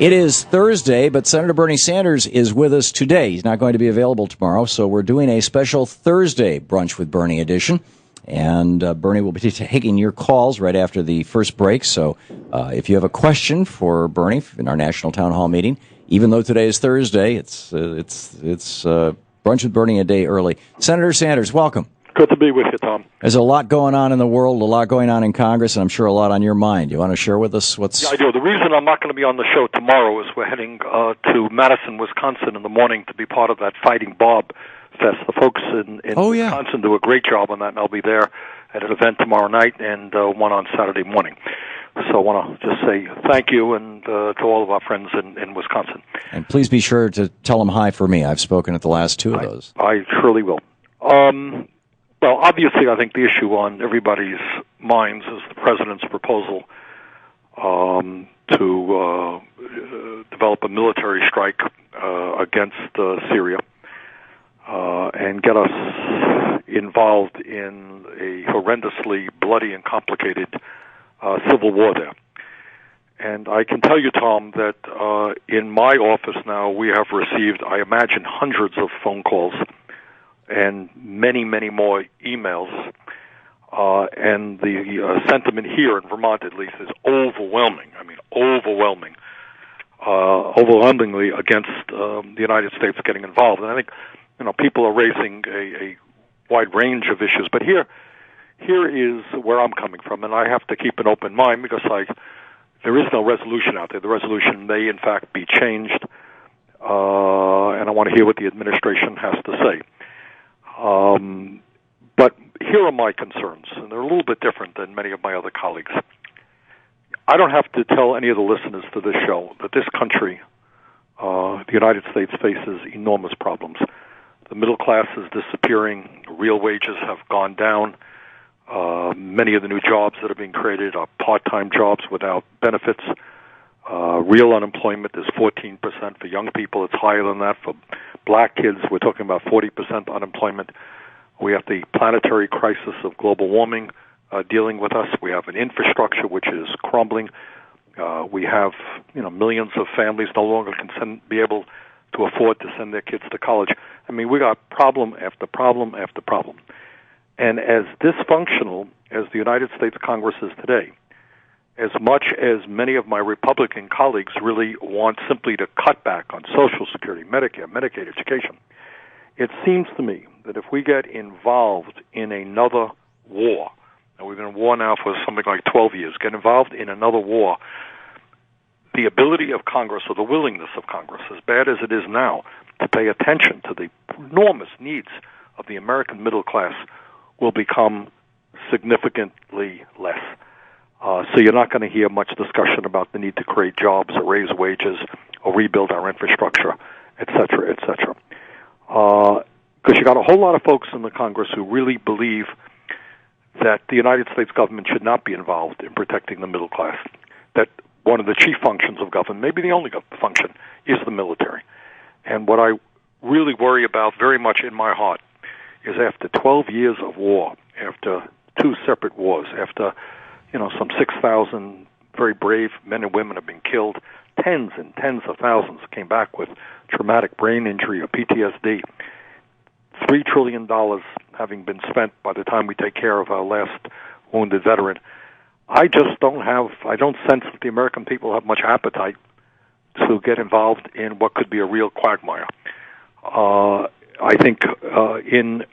It is Thursday, but Senator Bernie Sanders is with us today. He's not going to be available tomorrow, so we're doing a special Thursday Brunch with Bernie edition. And Bernie will be taking your calls right after the first break. So if you have a question for Bernie in our National Town Hall meeting, even though today is Thursday, it's Brunch with Bernie a day early. Senator Sanders, welcome. Good to be with you, Tom. There's a lot going on in the world, a lot going on in Congress, and I'm sure a lot on your mind. You want to share with us what's... Yeah, I do. The reason I'm not going to be on the show tomorrow is we're heading to Madison, Wisconsin in the morning to be part of that Fighting Bob Fest. The folks in Wisconsin do a great job on that, and I'll be there at an event tomorrow night and one on Saturday morning. So I want to just say thank you and to all of our friends in Wisconsin. And please be sure to tell them hi for me. I've spoken at the last two of those. I surely will. Well, obviously, I think the issue on everybody's minds is the president's proposal to develop a military strike against Syria and get us involved in a horrendously bloody and complicated civil war there. And I can tell you, Tom, that in my office now we have received, I imagine, hundreds of phone calls and many, many more emails, and the sentiment here in Vermont, at least, is overwhelming. I mean, overwhelmingly against the United States getting involved. And I think, people are raising a wide range of issues. But here is where I'm coming from, and I have to keep an open mind because there is no resolution out there. The resolution may, in fact, be changed, and I want to hear what the administration has to say. But here are my concerns, and they're a little bit different than many of my other colleagues. I don't have to tell any of the listeners to this show that this country, the United States, faces enormous problems. The middle class is disappearing. Real wages have gone down. Many of the new jobs that are being created are part-time jobs without benefits. Real unemployment is 14% for young people. It's higher than that for black kids. We're talking about 40% unemployment. We have the planetary crisis of global warming dealing with us. We have an infrastructure which is crumbling. We have millions of families no longer can be able to afford to send their kids to college. I mean, we got problem after problem after problem. And as dysfunctional as the United States Congress is today, as much as many of my Republican colleagues really want simply to cut back on Social Security, Medicare, Medicaid, education, it seems to me that if we get involved in another war, and we've been in war now for something like 12 years, get involved in another war, the ability of Congress, or the willingness of Congress, as bad as it is now, to pay attention to the enormous needs of the American middle class will become significantly less. So you're not going to hear much discussion about the need to create jobs or raise wages or rebuild our infrastructure, et cetera, et cetera. Because you got a whole lot of folks in the Congress who really believe that the United States government should not be involved in protecting the middle class, that one of the chief functions of government, maybe the only function, is the military. And what I really worry about very much in my heart is after 12 years of war, after two separate wars, after some 6,000 very brave men and women have been killed, tens and tens of thousands came back with traumatic brain injury or PTSD, $3 trillion having been spent by the time we take care of our last wounded veteran. I don't sense that the American people have much appetite to get involved in what could be a real quagmire. I think in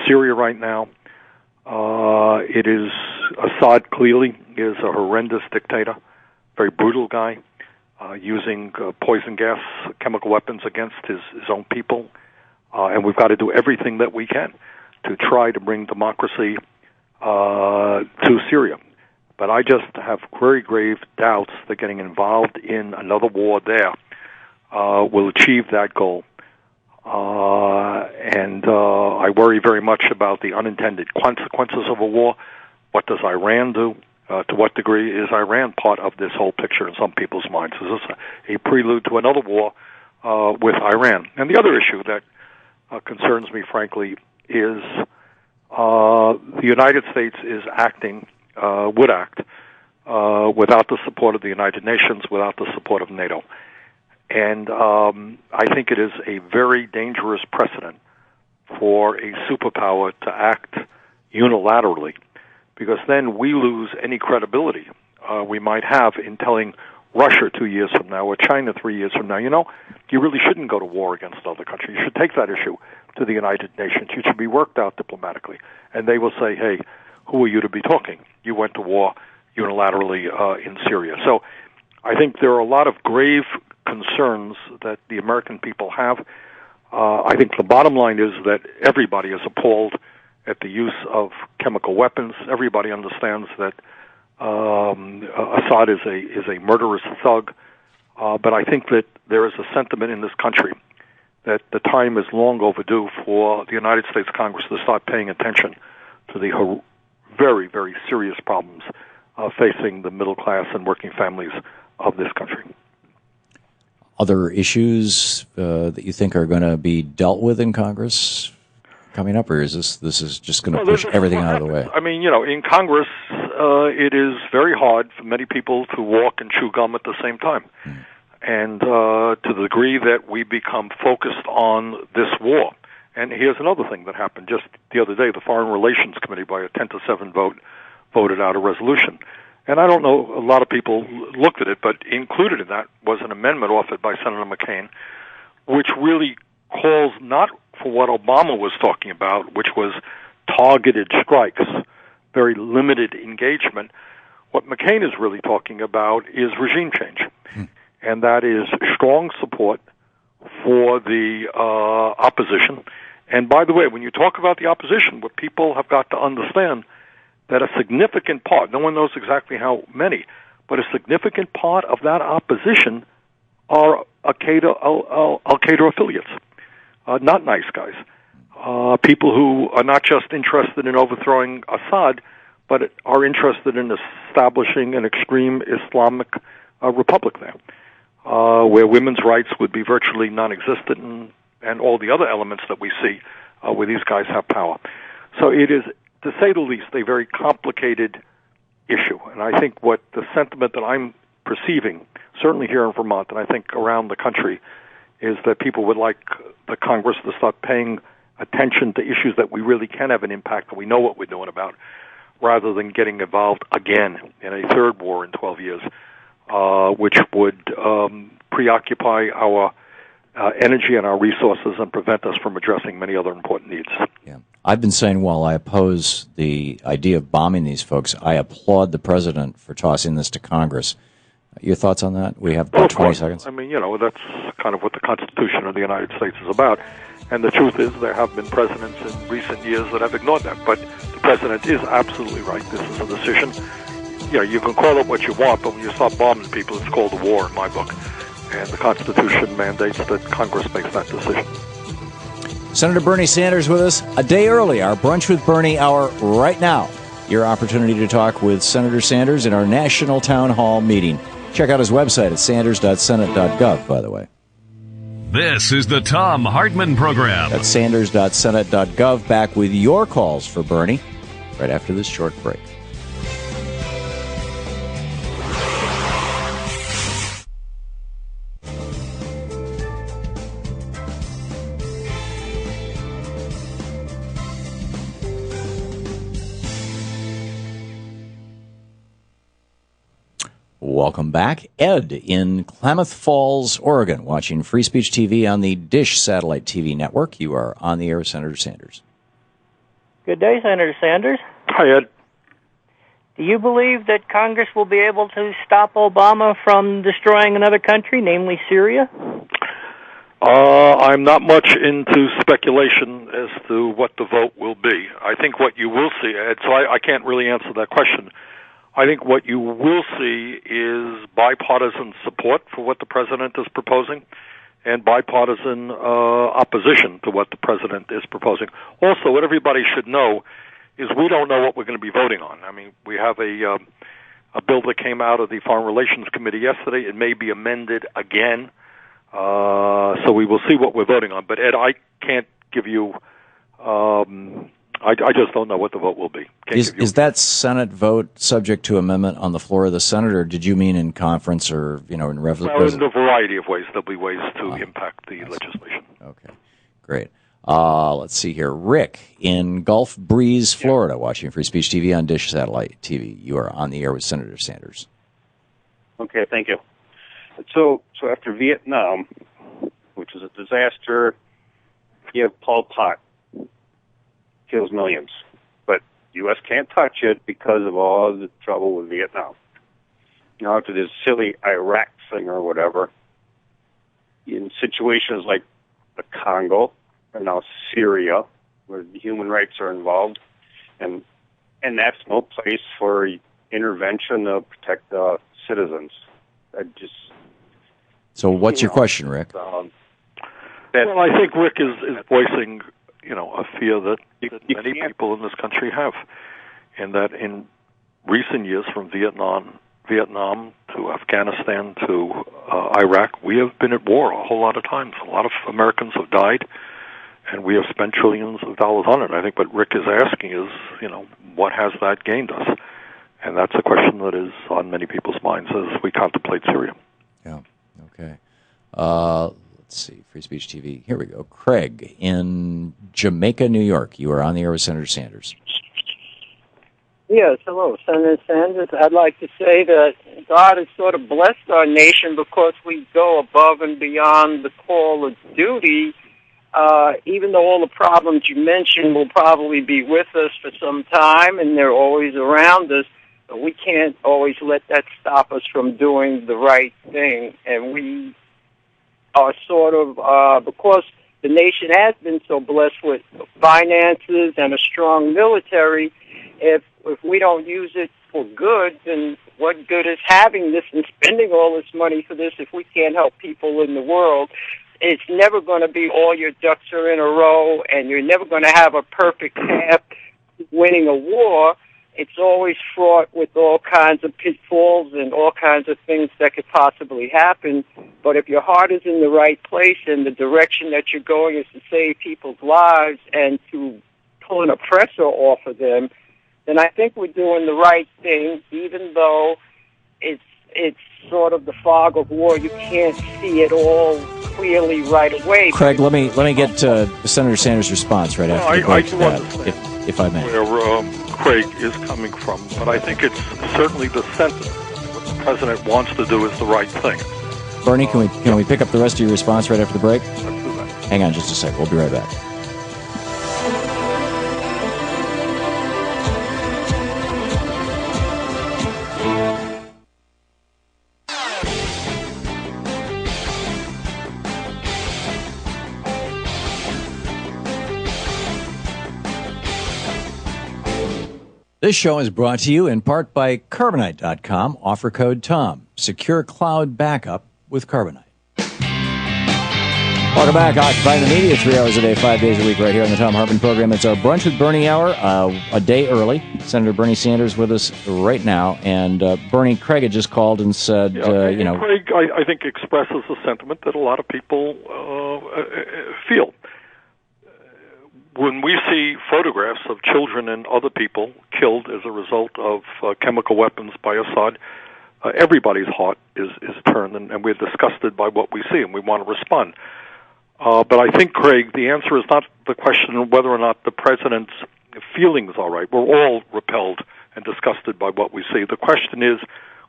Syria right now, it is Assad clearly is a horrendous dictator, very brutal guy, using poison gas, chemical weapons against his own people, and we've got to do everything that we can to try to bring democracy to Syria. But I just have very grave doubts that getting involved in another war there will achieve that goal. And I worry very much about the unintended consequences of a war. What does Iran do? To what degree is Iran part of this whole picture in some people's minds? Is this a prelude to another war with Iran? And the other issue that concerns me, frankly, is the United States is would act without the support of the United Nations, without the support of NATO. And I think it is a very dangerous precedent for a superpower to act unilaterally, because then we lose any credibility we might have in telling Russia 2 years from now or China 3 years from now, you really shouldn't go to war against another country. You should take that issue to the United Nations. It should be worked out diplomatically. And they will say, hey, who are you to be talking? You went to war unilaterally in Syria. So I think there are a lot of grave concerns that the American people have. I think the bottom line is that everybody is appalled at the use of chemical weapons. Everybody understands that Assad is a murderous thug. But I think that there is a sentiment in this country that the time is long overdue for the United States Congress to start paying attention to the very, very serious problems facing the middle class and working families of this country. Other issues that you think are going to be dealt with in Congress coming up, or is this is just going to push everything out of the way? I mean, in Congress, it is very hard for many people to walk and chew gum at the same time. And to the degree that we become focused on this war. And here's another thing that happened just the other day. The Foreign Relations Committee, by a 10-7 vote, voted out a resolution. And I don't know, a lot of people looked at it, but included in that was an amendment offered by Senator McCain, which really calls not for what Obama was talking about, which was targeted strikes, very limited engagement. What McCain is really talking about is regime change. And that is strong support for the opposition. And by the way, when you talk about the opposition, what people have got to understand that a significant part, no one knows exactly how many, but a significant part of that opposition are Al-Qaeda affiliates, not nice guys. People who are not just interested in overthrowing Assad, but are interested in establishing an extreme Islamic republic there, where women's rights would be virtually non-existent, and all the other elements that we see where these guys have power. So it is, to say the least, a very complicated issue. And I think what the sentiment that I'm perceiving, certainly here in Vermont, and I think around the country, is that people would like the Congress to start paying attention to issues that we really can have an impact, and we know what we're doing about, rather than getting involved again in a third war in 12 years, which would preoccupy our energy and our resources and prevent us from addressing many other important needs. Yeah. I've been saying, while I oppose the idea of bombing these folks, I applaud the president for tossing this to Congress. Your thoughts on that? We have about 20 seconds. I mean, that's kind of what the Constitution of the United States is about. And the truth is there have been presidents in recent years that have ignored that. But the president is absolutely right. This is a decision. You can call it what you want, but when you start bombing people, it's called a war in my book. And the Constitution mandates that Congress makes that decision. Senator Bernie Sanders with us a day early. Our Brunch with Bernie hour right now. Your opportunity to talk with Senator Sanders in our National Town Hall meeting. Check out his website at sanders.senate.gov, by the way. This is the Thom Hartmann Program. That's sanders.senate.gov. Back with your calls for Bernie right after this short break. Welcome back. Ed in Klamath Falls, Oregon, watching Free Speech TV on the Dish Satellite TV network. You are on the air with Senator Sanders. Good day, Senator Sanders. Hi, Ed. Do you believe that Congress will be able to stop Obama from destroying another country, namely Syria? I'm not much into speculation as to what the vote will be. I think what you will see, Ed, so I can't really answer that question. I think what you will see is bipartisan support for what the president is proposing and bipartisan opposition to what the president is proposing. Also, what everybody should know is we don't know what we're going to be voting on. I mean, we have a bill that came out of the Foreign Relations Committee yesterday. It may be amended again, so we will see what we're voting on. But, Ed, I can't give you I just don't know what the vote will be. Is that Senate vote subject to amendment on the floor of the Senate, or did you mean in conference or, in resolution? Well, in a variety of ways. There'll be ways to impact the legislation. Okay, great. Let's see here. Rick in Gulf Breeze, Florida, watching Free Speech TV on Dish Satellite TV. You are on the air with Senator Sanders. Okay, thank you. So after Vietnam, which was a disaster, you have Pol Pot. Kills millions. But the U.S. can't touch it because of all the trouble with Vietnam. Now, after this silly Iraq thing or whatever, in situations like the Congo, and now Syria, where the human rights are involved, and that's no place for intervention to protect the citizens. So what's your question, Rick? Well, I think Rick is voicing, a fear that many people in this country have, and that in recent years, from Vietnam to Afghanistan to Iraq, we have been at war a whole lot of times. A lot of Americans have died, and we have spent trillions of dollars on it. I think what Rick is asking is, what has that gained us? And that's a question that is on many people's minds as we contemplate Syria. Yeah, okay. Let's see, Free Speech TV. Here we go. Craig in Jamaica, New York. You are on the air with Senator Sanders. Yes, hello, Senator Sanders. I'd like to say that God has sort of blessed our nation because we go above and beyond the call of duty. Even though all the problems you mentioned will probably be with us for some time, and they're always around us, but we can't always let that stop us from doing the right thing. And we are sort of, because the nation has been so blessed with finances and a strong military, if we don't use it for good, then what good is having this and spending all this money for this if we can't help people in the world? It's never going to be all your ducks are in a row, and you're never going to have a perfect path to winning a war. It's always fraught with all kinds of pitfalls and all kinds of things that could possibly happen. But if your heart is in the right place and the direction that you're going is to save people's lives and to pull an oppressor off of them, then I think we're doing the right thing, even though it's sort of the fog of war. You can't see it all clearly right away. Craig, let me get Senator Sanders' response right after the break, if I may. Where Craig is coming from, but I think it's certainly the sentiment. What the president wants to do is the right thing. Bernie, can we pick up the rest of your response right after the break? Let's do that. Hang on just a sec. We'll be right back. This show is brought to you in part by Carbonite.com. Offer code TOM. Secure cloud backup with Carbonite. Welcome back. Occupying the Media, 3 hours a day, 5 days a week, right here on the Thom Hartmann Program. It's our Brunch with Bernie hour, a day early. Senator Bernie Sanders with us right now. And Bernie, Craig had just called and said, Craig, I think, expresses a sentiment that a lot of people feel. When we see photographs of children and other people killed as a result of chemical weapons by Assad, everybody's heart is turned, and we're disgusted by what we see, and we want to respond. But I think, Craig, the answer is not the question of whether or not the president's feelings are right. We're all repelled and disgusted by what we see. The question is,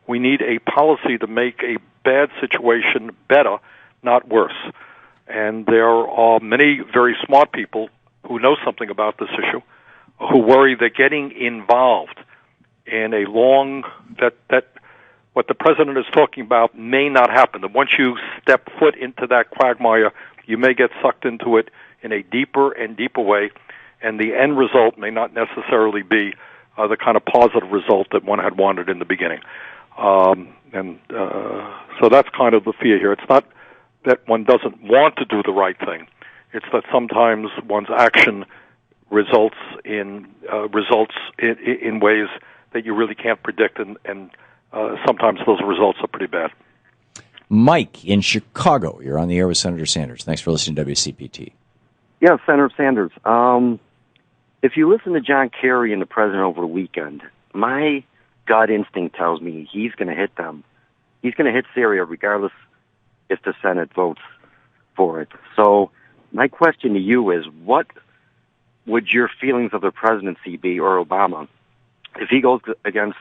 we need a policy to make a bad situation better, not worse. And there are many very smart people who know something about this issue, who worry that getting involved in a that what the president is talking about may not happen. That once you step foot into that quagmire, you may get sucked into it in a deeper and deeper way, and the end result may not necessarily be the kind of positive result that one had wanted in the beginning. So that's kind of the fear here. It's not that one doesn't want to do the right thing. It's that sometimes one's action results in ways that you really can't predict, and sometimes those results are pretty bad. Mike in Chicago, you're on the air with Senator Sanders. Thanks for listening to WCPT. Yeah, Senator Sanders. if you listen to John Kerry and the president over the weekend, my gut instinct tells me he's going to hit them. He's going to hit Syria regardless if the Senate votes for it. So my question to you is, what would your feelings of the presidency be, or Obama, if he goes against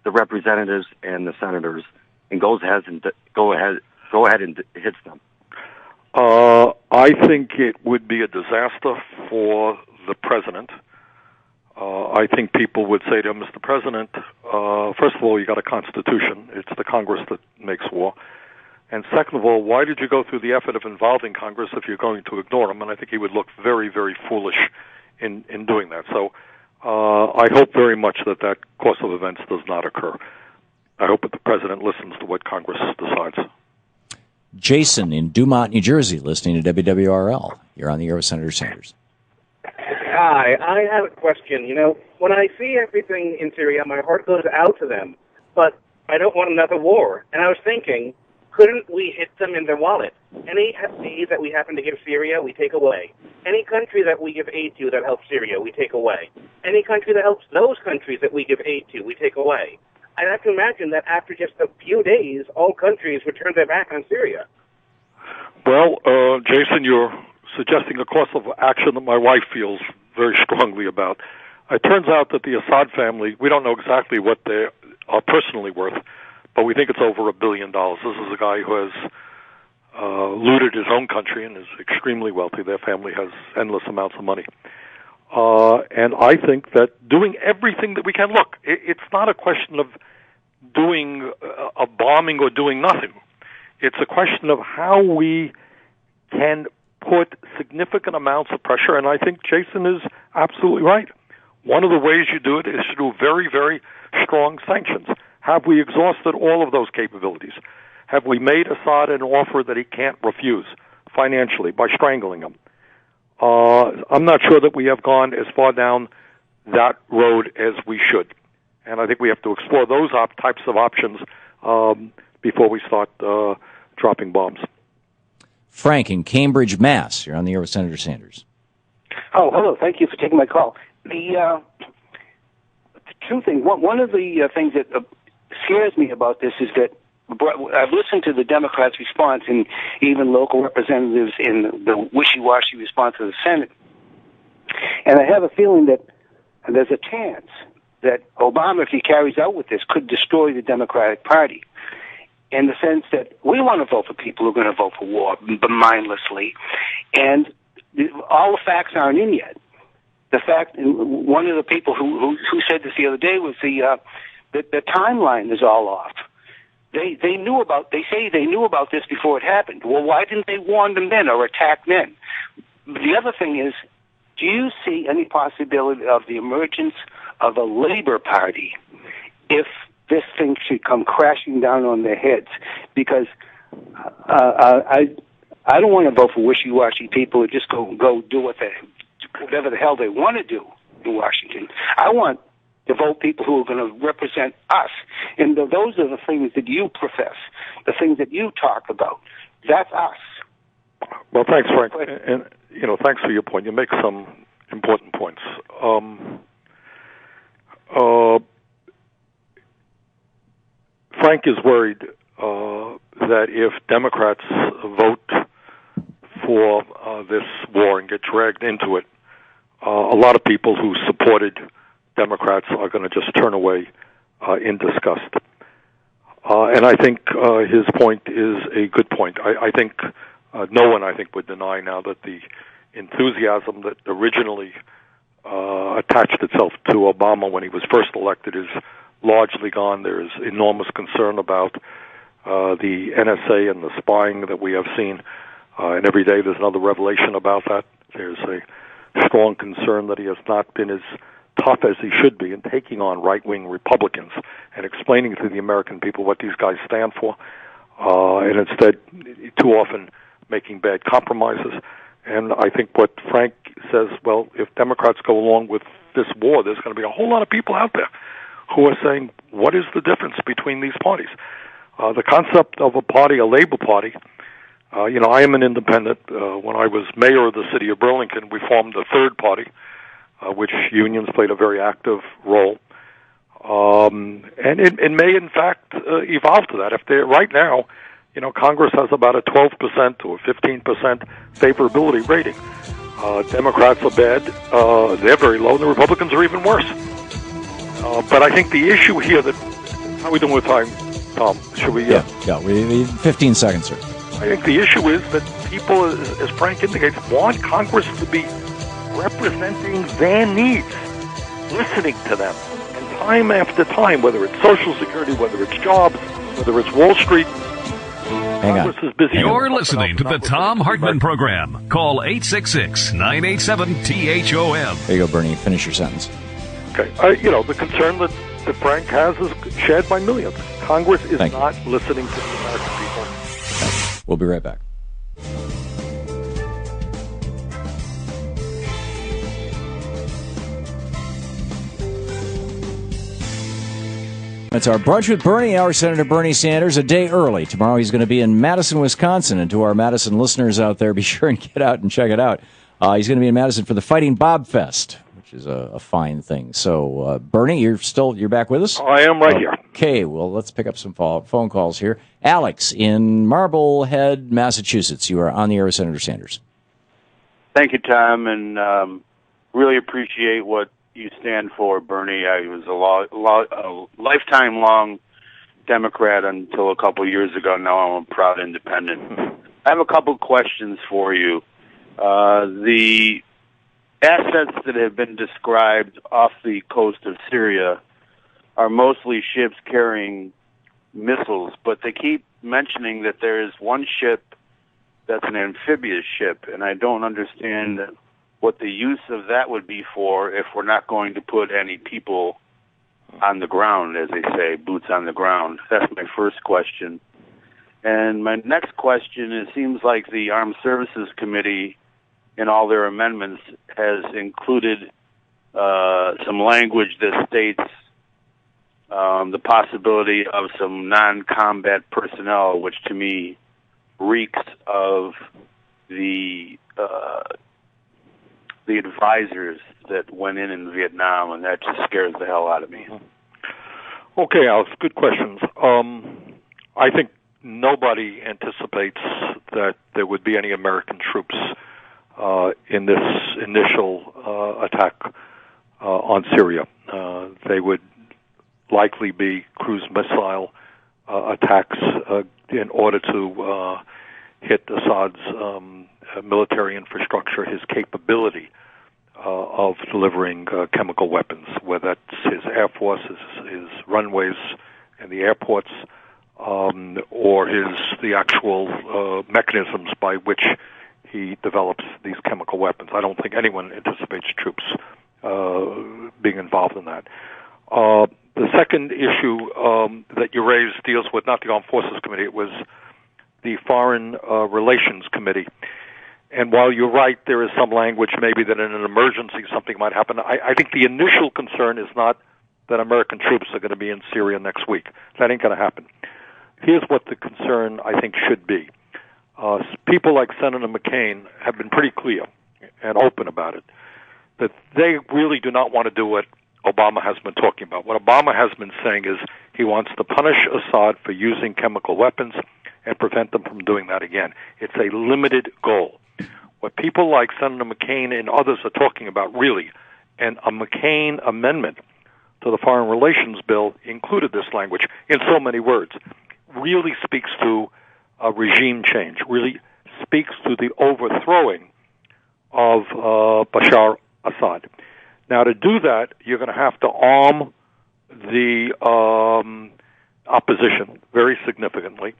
the representatives and the senators and go ahead and hits them? I think it would be a disaster for the president. I think people would say to him, Mr. President, first of all, you got a constitution. It's the Congress that makes war. And second of all, why did you go through the effort of involving Congress if you're going to ignore them? And I think he would look very, very foolish in doing that. So I hope very much that course of events does not occur. I hope that the president listens to what Congress decides. Jason in Dumont, New Jersey, listening to WWRL. You're on the air with Senator Sanders. Hi, I have a question. You know, when I see everything in Syria, my heart goes out to them, but I don't want another war. And I was thinking, couldn't we hit them in their wallet? Any aid that we happen to give Syria, we take away. Any country that we give aid to that helps Syria, we take away. Any country that helps those countries that we give aid to, we take away. I'd have to imagine that after just a few days, all countries would turn their back on Syria. Well, Jason, you're suggesting a course of action that my wife feels very strongly about. It turns out that the Assad family, we don't know exactly what they are personally worth, but we think it's over $1 billion. This is a guy who has looted his own country and is extremely wealthy. Their family has endless amounts of money. And I think that doing everything that we can, look, it's not a question of doing a bombing or doing nothing. It's a question of how we can put significant amounts of pressure, and I think Jason is absolutely right. One of the ways you do it is to do very, very strong sanctions. Have we exhausted all of those capabilities? Have we made Assad an offer that he can't refuse financially by strangling him? I'm not sure that we have gone as far down that road as we should. And I think we have to explore those types of options before we start dropping bombs. Frank in Cambridge, Mass. You're on the air with Senator Sanders. Oh, hello. Thank you for taking my call. The two things. One of the things that scares me about this is that I've listened to the Democrats' response and even local representatives in the wishy-washy response of the Senate. And I have a feeling that there's a chance that Obama, if he carries out with this, could destroy the Democratic Party, in the sense that we want to vote for people who are going to vote for war mindlessly, and all the facts aren't in yet. The fact, one of the people who said this the other day was the timeline is all off. They knew about. They say they knew about this before it happened. Well, why didn't they warn them then or attack then? The other thing is, do you see any possibility of the emergence of a Labor Party if this thing should come crashing down on their heads? Because I don't want to vote for wishy-washy people who just go do whatever the hell they want to do in Washington. I want to vote people who are going to represent us. And those are the things that you profess, the things that you talk about. That's us. Well, thanks, Frank. And thanks for your point. You make some important points. Frank is worried that if Democrats vote for this war and get dragged into it, a lot of people who supported Democrats are going to just turn away in disgust. And I think his point is a good point. I think no one, would deny now that the enthusiasm that originally attached itself to Obama when he was first elected is largely gone. There is enormous concern about the NSA and the spying that we have seen, and every day there's another revelation about that. There's a strong concern that he has not been as tough as he should be in taking on right-wing Republicans and explaining to the American people what these guys stand for, and instead, too often, making bad compromises. And I think what Frank says, well, if Democrats go along with this war, there's going to be a whole lot of people out there who are saying, what is the difference between these parties? The concept of a party, a Labor Party, I am an independent. When I was mayor of the city of Burlington, we formed a third party, which unions played a very active role. And it may, in fact, evolve to that. If they right now, Congress has about a 12% or 15% favorability rating. Democrats are bad; they're very low. And the Republicans are even worse. But I think the issue here how are we doing with time, Tom? Should we? We 15 seconds, sir. I think the issue is that people, as Frank indicates, want Congress to be representing their needs, listening to them. And time after time, whether it's Social Security, whether it's jobs, whether it's Wall Street, Congress is busy. You're listening to the Thom Hartmann Program. Call 866-987-THOM. There you go, Bernie. Finish your sentence. Okay. The concern that Frank has is shared by millions. Congress is not listening to the American people. We'll be right back. It's our Brunch with Bernie. Our Senator Bernie Sanders a day early. Tomorrow he's going to be in Madison, Wisconsin. And to our Madison listeners out there, be sure and get out and check it out. He's going to be in Madison for the Fighting Bob Fest, which is a fine thing. So, Bernie, you're back with us? I am right here. Okay, well, let's pick up some phone calls here. Alex in Marblehead, Massachusetts. You are on the air with Senator Sanders. Thank you, Tom, and really appreciate what you stand for, Bernie. I was a lifetime-long Democrat until a couple years ago. Now I'm a proud independent. I have a couple questions for you. The assets that have been described off the coast of Syria are mostly ships carrying missiles, but they keep mentioning that there is one ship that's an amphibious ship, and I don't understand what the use of that would be for if we're not going to put any people on the ground, as they say, boots on the ground. That's my first question. And my next question, it seems like the Armed Services Committee, in all their amendments, has included some language that states the possibility of some non-combat personnel, which to me reeks of the advisors that went in Vietnam, and that just scares the hell out of me. Okay, Alex, good questions. I think nobody anticipates that there would be any American troops in this initial attack on Syria. They would likely be cruise missile attacks in order to hit Assad's military infrastructure, his capability of delivering chemical weapons, whether that's his air force, his runways and the airports, or the actual mechanisms by which he develops these chemical weapons. I don't think anyone anticipates troops being involved in that. The second issue that you raised deals with not the Armed Forces Committee, it was the Foreign Relations Committee. And while you're right, there is some language maybe that in an emergency something might happen. I think the initial concern is not that American troops are going to be in Syria next week. That ain't going to happen. Here's what the concern, I think, should be. People like Senator McCain have been pretty clear and open about it, that they really do not want to do what Obama has been talking about. What Obama has been saying is he wants to punish Assad for using chemical weapons and prevent them from doing that again. It's a limited goal. What people like Senator McCain and others are talking about, really, and a McCain amendment to the Foreign Relations Bill included this language in so many words, really speaks to a regime change, really speaks to the overthrowing of Bashar Assad. Now, to do that, you're going to have to arm the opposition very significantly.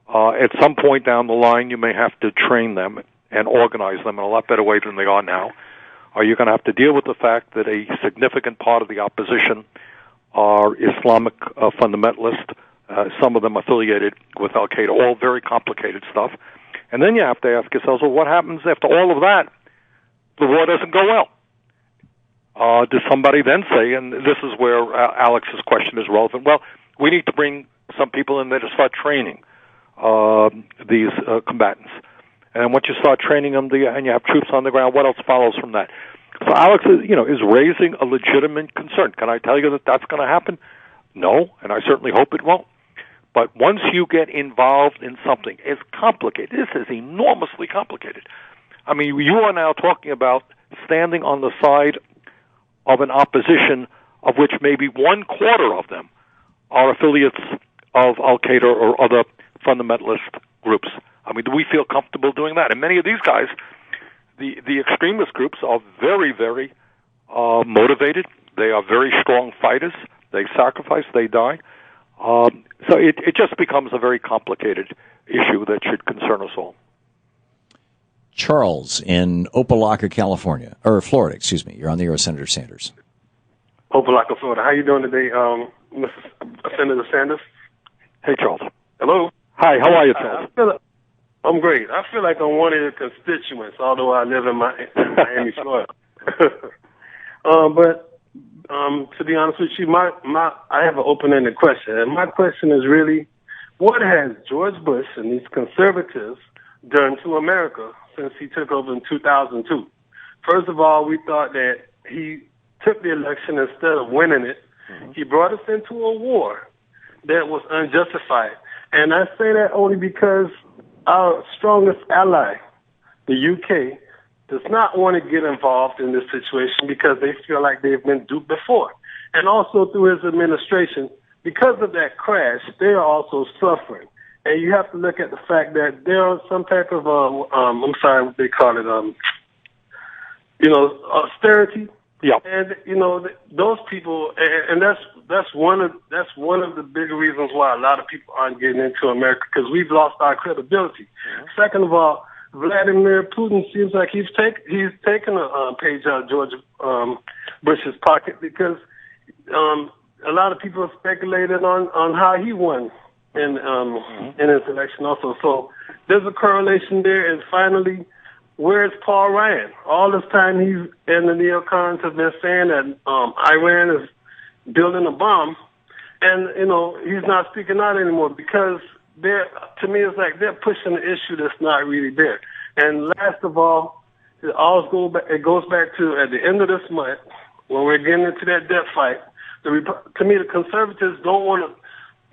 At some point down the line, you may have to train them and organize them in a lot better way than they are now. Or you're going to have to deal with the fact that a significant part of the opposition are Islamic fundamentalists, some of them affiliated with Al-Qaeda, all very complicated stuff. And then you have to ask yourselves, well, what happens after all of that? The war doesn't go well. Does somebody then say, and this is where Alex's question is relevant, well, we need to bring some people in there to start training these combatants. And once you start training them and you have troops on the ground, what else follows from that? So Alex is raising a legitimate concern. Can I tell you that that's going to happen? No, and I certainly hope it won't. But once you get involved in something, it's complicated. This is enormously complicated. I mean, you are now talking about standing on the side of an opposition of which maybe 1/4 of them are affiliates of Al-Qaeda or other fundamentalist groups. I mean, do we feel comfortable doing that? And many of these guys, the extremist groups, are very, very motivated. They are very strong fighters. They sacrifice, they die. So it just becomes a very complicated issue that should concern us all. Charles in Opelika, Florida, excuse me. You're on the air with Senator Sanders. Opelika, Florida. How you doing today, Senator Sanders? Hey, Charles. Hello. Hi, how are you, Charles? I'm great. I feel like I'm one of your constituents, although I live in Miami, Florida. But to be honest with you, I have an open-ended question, and my question is really, what has George Bush and these conservatives done to America since he took over in 2002? First of all, we thought that he took the election instead of winning it. Mm-hmm. He brought us into a war that was unjustified. And I say that only because our strongest ally, the UK, does not want to get involved in this situation because they feel like they've been duped before. And also through his administration, because of that crash, they are also suffering. And you have to look at the fact that there are some type of, I'm sorry, what they call it, austerity. Yeah. And those people, and that's one of the big reasons why a lot of people aren't getting into America, because we've lost our credibility. Mm-hmm. Second of all, Vladimir Putin seems like he's taken a page out of George Bush's pocket, because a lot of people have speculated on how he won in his election also. So there's a correlation there. And finally, where's Paul Ryan? All this time he's and the neocons have been saying that Iran is building a bomb, and he's not speaking out anymore because to me it's like they're pushing an issue that's not really there. And last of all, it goes back to at the end of this month when we're getting into that debt fight. To me, the conservatives don't want to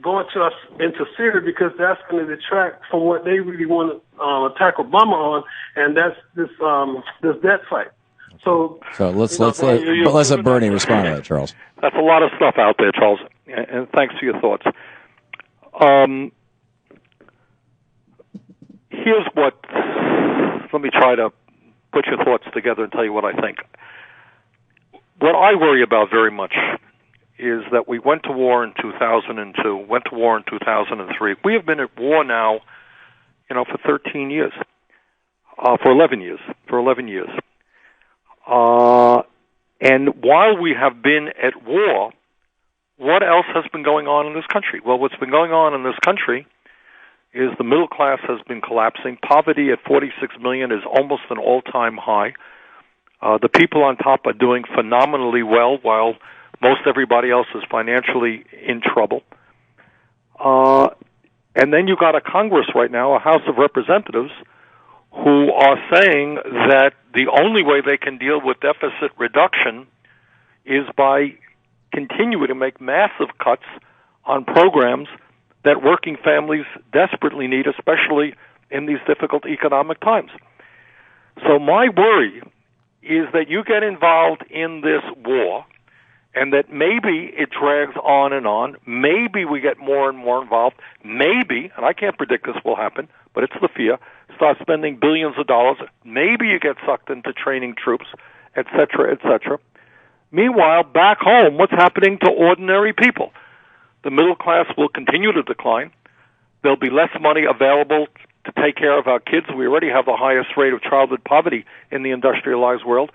go into Syria because that's going to detract from what they really want to attack Obama on, and that's this debt fight. So let's let Bernie respond to that, Charles. That's a lot of stuff out there, Charles, and thanks for your thoughts. Here's what. Let me try to put your thoughts together and tell you what I think. What I worry about very much is that we went to war in 2002, went to war in 2003. We have been at war now, for 13 years, for 11 years. And while we have been at war, what else has been going on in this country? Well, what's been going on in this country is the middle class has been collapsing. Poverty at 46 million is almost an all-time high. The people on top are doing phenomenally well, while most everybody else is financially in trouble. And then you got a Congress right now, a House of Representatives, who are saying that the only way they can deal with deficit reduction is by continuing to make massive cuts on programs that working families desperately need, especially in these difficult economic times. So my worry is that you get involved in this war, and that maybe it drags on and on. Maybe we get more and more involved. Maybe, and I can't predict this will happen, but it's the fear, start spending billions of dollars. Maybe you get sucked into training troops, et cetera, et cetera. Meanwhile, back home, what's happening to ordinary people? The middle class will continue to decline. There'll be less money available to take care of our kids. We already have the highest rate of childhood poverty in the industrialized world.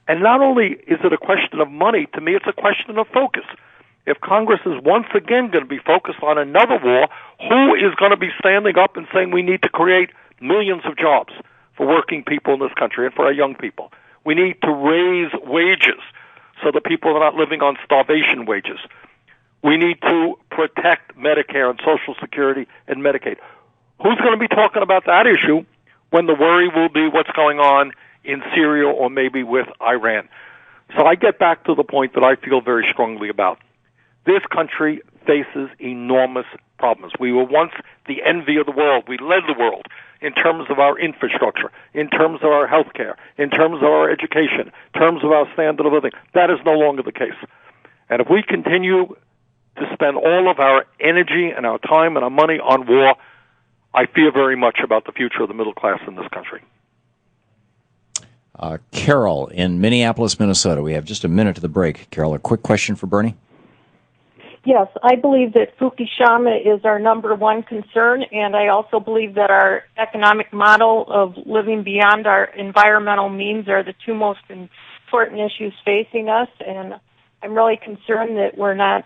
And not only is it a question of money, to me it's a question of focus. If Congress is once again going to be focused on another war, who is going to be standing up and saying we need to create millions of jobs for working people in this country and for our young people? We need to raise wages so that people are not living on starvation wages. We need to protect Medicare and Social Security and Medicaid. Who's going to be talking about that issue when the worry will be what's going on in Syria or maybe with Iran. So I get back to the point that I feel very strongly about. This country faces enormous problems. We were once the envy of the world. We led the world in terms of our infrastructure, in terms of our health care, in terms of our education, in terms of our standard of living. That is no longer the case. And if we continue to spend all of our energy and our time and our money on war, I fear very much about the future of the middle class in this country. Carol in Minneapolis, Minnesota. We have just a minute to the break. Carol, a quick question for Bernie? Yes, I believe that Fukushima is our number one concern, and I also believe that our economic model of living beyond our environmental means are the two most important issues facing us, and I'm really concerned that we're not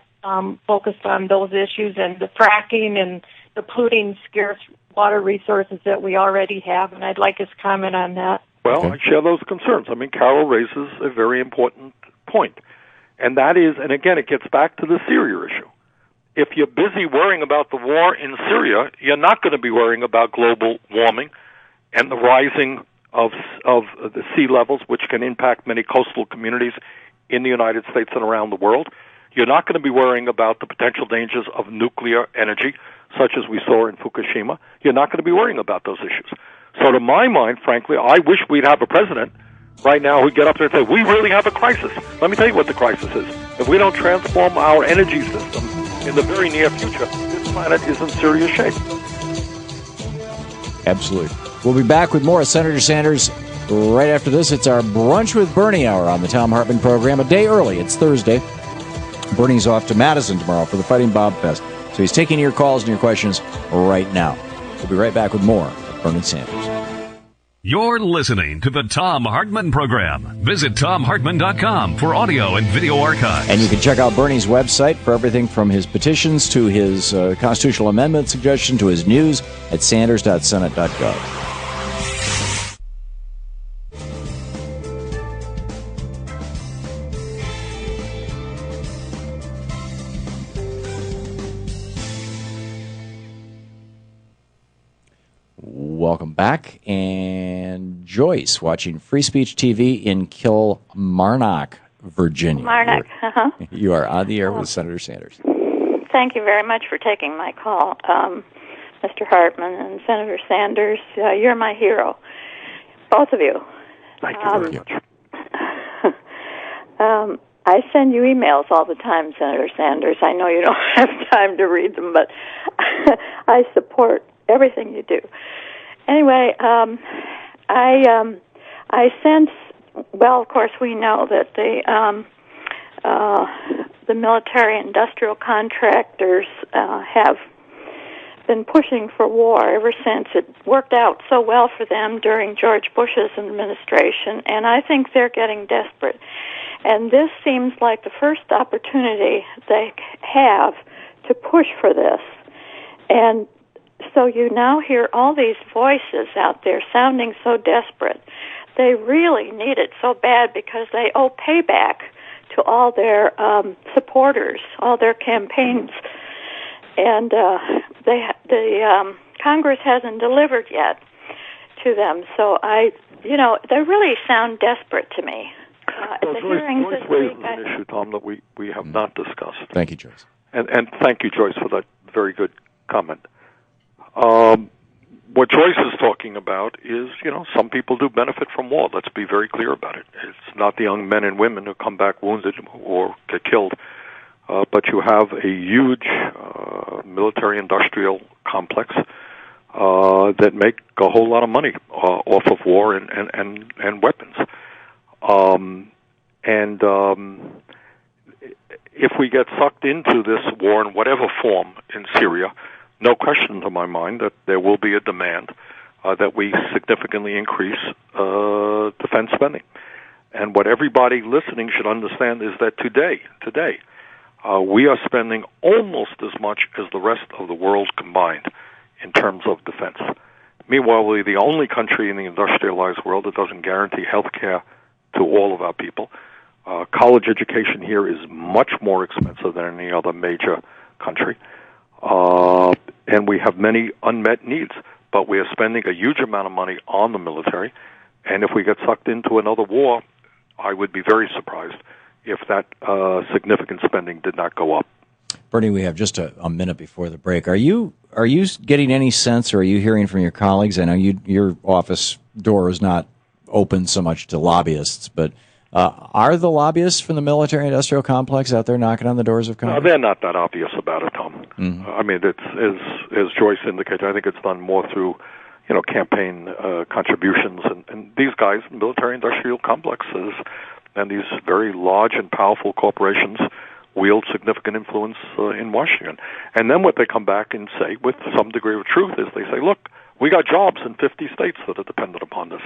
focused on those issues and the fracking and the polluting scarce water resources that we already have, and I'd like his comment on that. Well, I share those concerns. I mean, Carol raises a very important point. And that is, and again, it gets back to the Syria issue. If you're busy worrying about the war in Syria, you're not going to be worrying about global warming and the rising of the sea levels, which can impact many coastal communities in the United States and around the world. You're not going to be worrying about the potential dangers of nuclear energy, such as we saw in Fukushima. You're not going to be worrying about those issues. So to my mind, frankly, I wish we'd have a president right now who'd get up there and say, we really have a crisis. Let me tell you what the crisis is. If we don't transform our energy system in the very near future, this planet is in serious shape. Absolutely. We'll be back with more of Senator Sanders right after this. It's our Brunch with Bernie hour on the Thom Hartmann Program. A day early. It's Thursday. Bernie's off to Madison tomorrow for the Fighting Bob Fest. So he's taking your calls and your questions right now. We'll be right back with more of Bernie Sanders. You're listening to the Thom Hartmann Program. Visit ThomHartmann.com for audio and video archives. And you can check out Bernie's website for everything from his petitions to his constitutional amendment suggestion to his news at sanders.senate.gov. Welcome back. And Joyce, watching Free Speech TV in Kilmarnock, Virginia. Kilmarnock, You are on the air with Senator Sanders. Thank you very much for taking my call, Mr. Hartmann and Senator Sanders. You're my hero, both of you. Thank you very much. I send you emails all the time, Senator Sanders. I know you don't have time to read them, but I support everything you do. Anyway, I sense, well, of course, we know that the military-industrial contractors have been pushing for war ever since it worked out so well for them during George Bush's administration, and I think they're getting desperate. And this seems like the first opportunity they have to push for this. And so you now hear all these voices out there sounding so desperate. They really need it so bad because they owe payback to all their supporters, all their campaigns. And the Congress hasn't delivered yet to them. So they really sound desperate to me. Joyce raises an issue, Tom, that we have not discussed. Thank you, Joyce. And thank you, Joyce, for that very good comment. What Joyce is talking about is, some people do benefit from war. Let's be very clear about it. It's not the young men and women who come back wounded or get killed, but you have a huge military-industrial complex that make a whole lot of money off of war and weapons. If we get sucked into this war in whatever form in Syria, no question to my mind that there will be a demand that we significantly increase defense spending. And what everybody listening should understand is that today, we are spending almost as much as the rest of the world combined in terms of defense. Meanwhile, we're the only country in the industrialized world that doesn't guarantee health care to all of our people. College education here is much more expensive than any other major country. And we have many unmet needs, but we are spending a huge amount of money on the military. And if we get sucked into another war, I would be very surprised if that significant spending did not go up. Bernie, we have just a minute before the break. Are you getting any sense, or are you hearing from your colleagues? I know your office door is not open so much to lobbyists, but are the lobbyists from the military-industrial complex out there knocking on the doors of Congress? No, they're not that obvious about it, Tom. Mm-hmm. I mean, it's as Joyce indicated, I think it's done more through campaign contributions, and these guys, military-industrial complexes, and these very large and powerful corporations wield significant influence in Washington. And then what they come back and say, with some degree of truth, is they say, look, we got jobs in 50 states that are dependent upon this.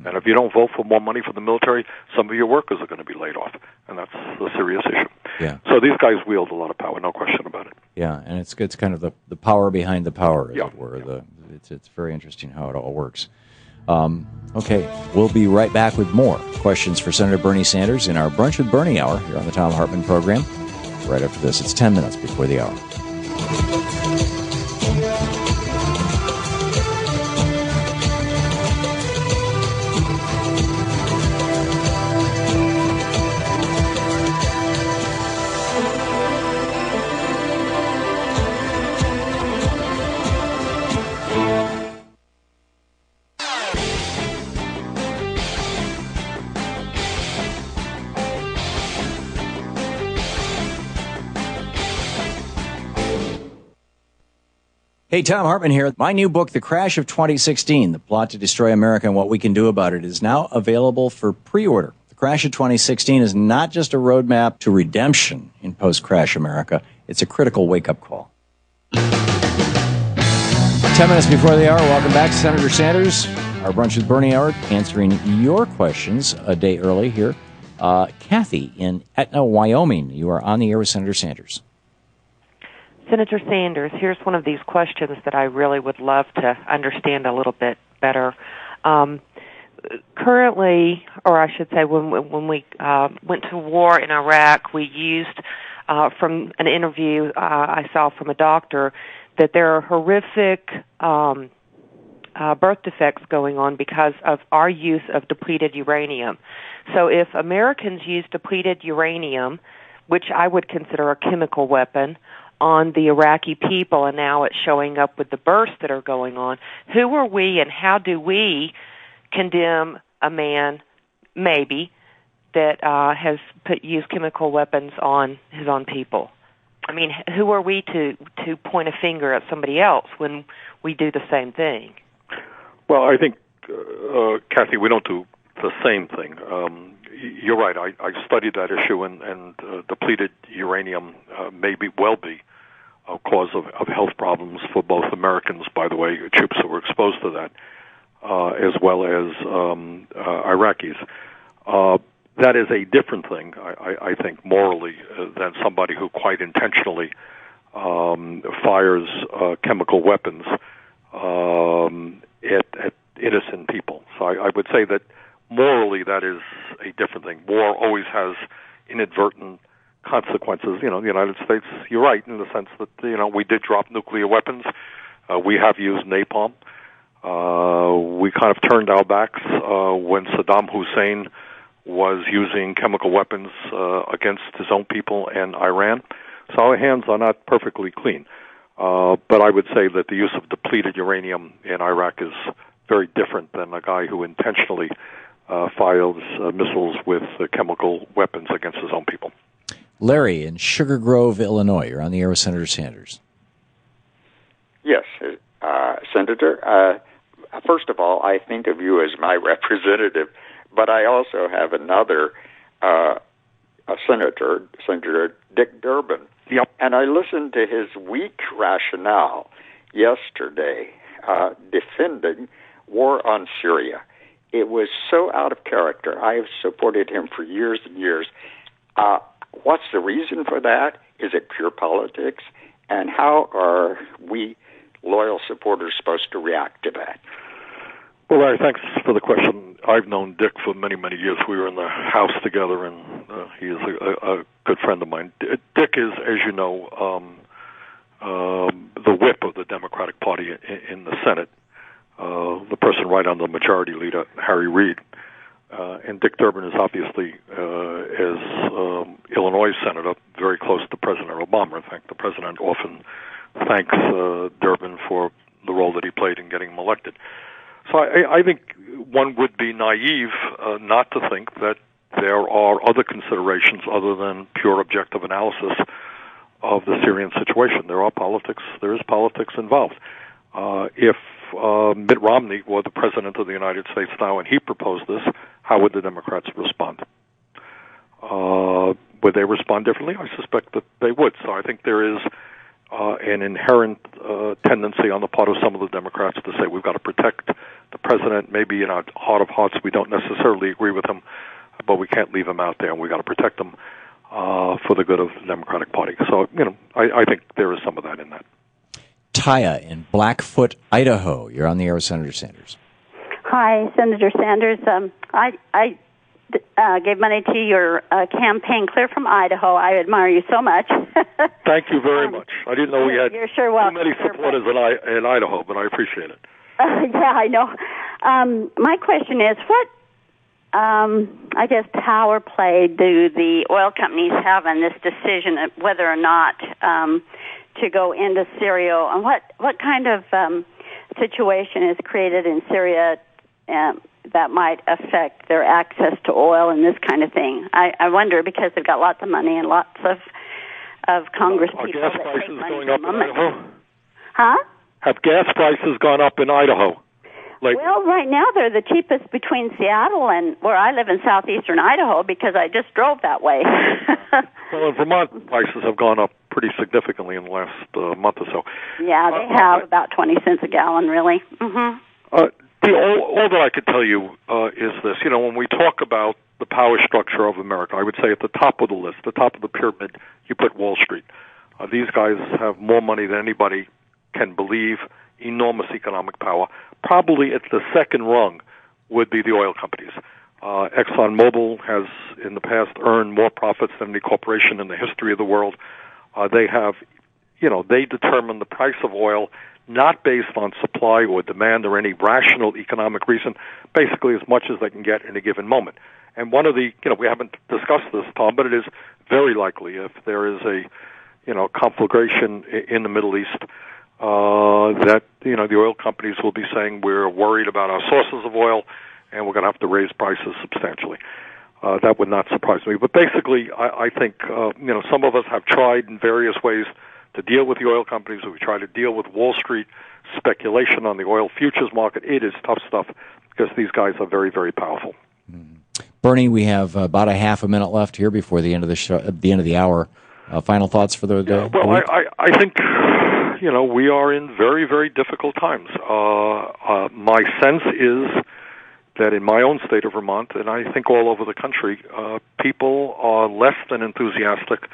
And if you don't vote for more money for the military, some of your workers are going to be laid off. And that's a serious issue. Yeah. So these guys wield a lot of power, no question about it. Yeah, and it's kind of the power behind the power, as it were. It's very interesting how it all works. Okay, we'll be right back with more questions for Senator Bernie Sanders in our Brunch with Bernie hour here on the Thom Hartmann Program. Right after this, it's 10 minutes before the hour. Hey, Thom Hartmann here. My new book, The Crash of 2016, The Plot to Destroy America and What We Can Do About It, is now available for pre-order. The Crash of 2016 is not just a roadmap to redemption in post-crash America. It's a critical wake-up call. 10 minutes before the hour, welcome back to Senator Sanders, our Brunch with Bernie hour, answering your questions a day early here. Kathy in Etna, Wyoming, you are on the air with Senator Sanders. Senator Sanders, here's one of these questions that I really would love to understand a little bit better. Currently, or I should say when we went to war in Iraq, we used, from an interview I saw from a doctor, that there are horrific birth defects going on because of our use of depleted uranium. So if Americans use depleted uranium, which I would consider a chemical weapon, on the Iraqi people, and now it's showing up with the births that are going on, who are we and how do we condemn a man, maybe, that has used chemical weapons on his own people? I mean, who are we to point a finger at somebody else when we do the same thing? Well, I think, Kathy, we don't do the same thing. You're right. I studied that issue, and depleted uranium may be a cause of health problems for both Americans, by the way, troops who were exposed to that, as well as Iraqis. That is a different thing, I think, morally, than somebody who quite intentionally fires chemical weapons at innocent people. So I would say that morally, that is a different thing. War always has inadvertent consequences. The United States, you're right, in the sense that, we did drop nuclear weapons. We have used napalm. We kind of turned our backs when Saddam Hussein was using chemical weapons against his own people and Iran. So our hands are not perfectly clean. But I would say that the use of depleted uranium in Iraq is very different than a guy who intentionally fires missiles with chemical weapons against his own people. Larry in Sugar Grove, Illinois. You're on the air with Senator Sanders. Yes, Senator. First of all, I think of you as my representative, but I also have another senator, Senator Dick Durbin. Yep. And I listened to his weak rationale yesterday defending war on Syria. It was so out of character. I have supported him for years and years. What's the reason for that? Is it pure politics? And how are we loyal supporters supposed to react to that? Well, Larry, thanks for the question. I've known Dick for many, many years. We were in the House together, and he is a good friend of mine. Dick is, as you know, the whip of the Democratic Party in the Senate. the person right under the majority leader, Harry Reid. And Dick Durbin is obviously, as Illinois senator, very close to President Obama. In fact, the president often thanks Durbin for the role that he played in getting him elected. So I think one would be naive not to think that there are other considerations other than pure objective analysis of the Syrian situation. There is politics involved. If Mitt Romney were the president of the United States now and he proposed this, how would the Democrats respond? Would they respond differently? I suspect that they would. So I think there is an inherent tendency on the part of some of the Democrats to say we've got to protect the president. Maybe in our heart of hearts we don't necessarily agree with him, but we can't leave him out there, and we've got to protect him for the good of the Democratic Party. So, I think there is some of that in that. Taya in Blackfoot, Idaho. You're on the air with Senator Sanders. Hi, Senator Sanders. I gave money to your campaign, Clear from Idaho. I admire you so much. Thank you very much. I didn't know we had too many supporters in Idaho, but I appreciate it. Yeah, I know. My question is, what, power play do the oil companies have in this decision of whether or not to go into Syria, and what kind of situation is created in Syria that might affect their access to oil and this kind of thing? I wonder, because they've got lots of money and lots of Congress people gas that prices take money going from up them. in Idaho? Huh? Have gas prices gone up in Idaho? Well, right now they're the cheapest between Seattle and where I live in southeastern Idaho, because I just drove that way. Well, in Vermont, prices have gone up pretty significantly in the last month or so. Yeah, they have about 20 cents a gallon, really. Mm-hmm. All that I could tell you is this. When we talk about the power structure of America, I would say at the top of the list, the top of the pyramid, you put Wall Street. These guys have more money than anybody can believe, enormous economic power. Probably at the second rung would be the oil companies. ExxonMobil has, in the past, earned more profits than any corporation in the history of the world. They have, they determine the price of oil not based on supply or demand or any rational economic reason, basically as much as they can get in a given moment. And one of the, we haven't discussed this, Tom, but it is very likely if there is a, conflagration in the Middle East, that, the oil companies will be saying we're worried about our sources of oil and we're going to have to raise prices substantially. That would not surprise me. But basically, I think, some of us have tried in various ways to deal with the oil companies. We try to deal with Wall Street speculation on the oil futures market. It is tough stuff because these guys are very, very powerful. Bernie, we have about a half a minute left here before the end of the show, the end of the hour. Final thoughts for the day? Well, I think, we are in very, very difficult times. My sense is that in my own state of Vermont, and I think all over the country, people are less than enthusiastic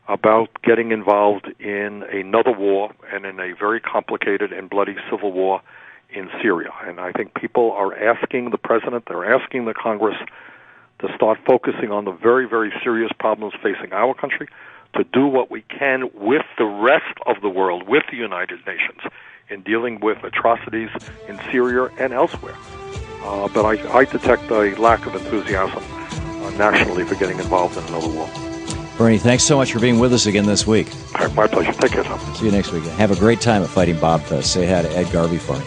about getting involved in another war and in a very complicated and bloody civil war in Syria. And I think people are asking the president, they're asking the Congress to start focusing on the very, very serious problems facing our country, to do what we can with the rest of the world, with the United Nations, in dealing with atrocities in Syria and elsewhere. But I detect a lack of enthusiasm nationally for getting involved in another war. Bernie, thanks so much for being with us again this week. All right, my pleasure. Take care, Tom. See you next week. Have a great time at Fighting Bob Fest. Say hi to Ed Garvey for me.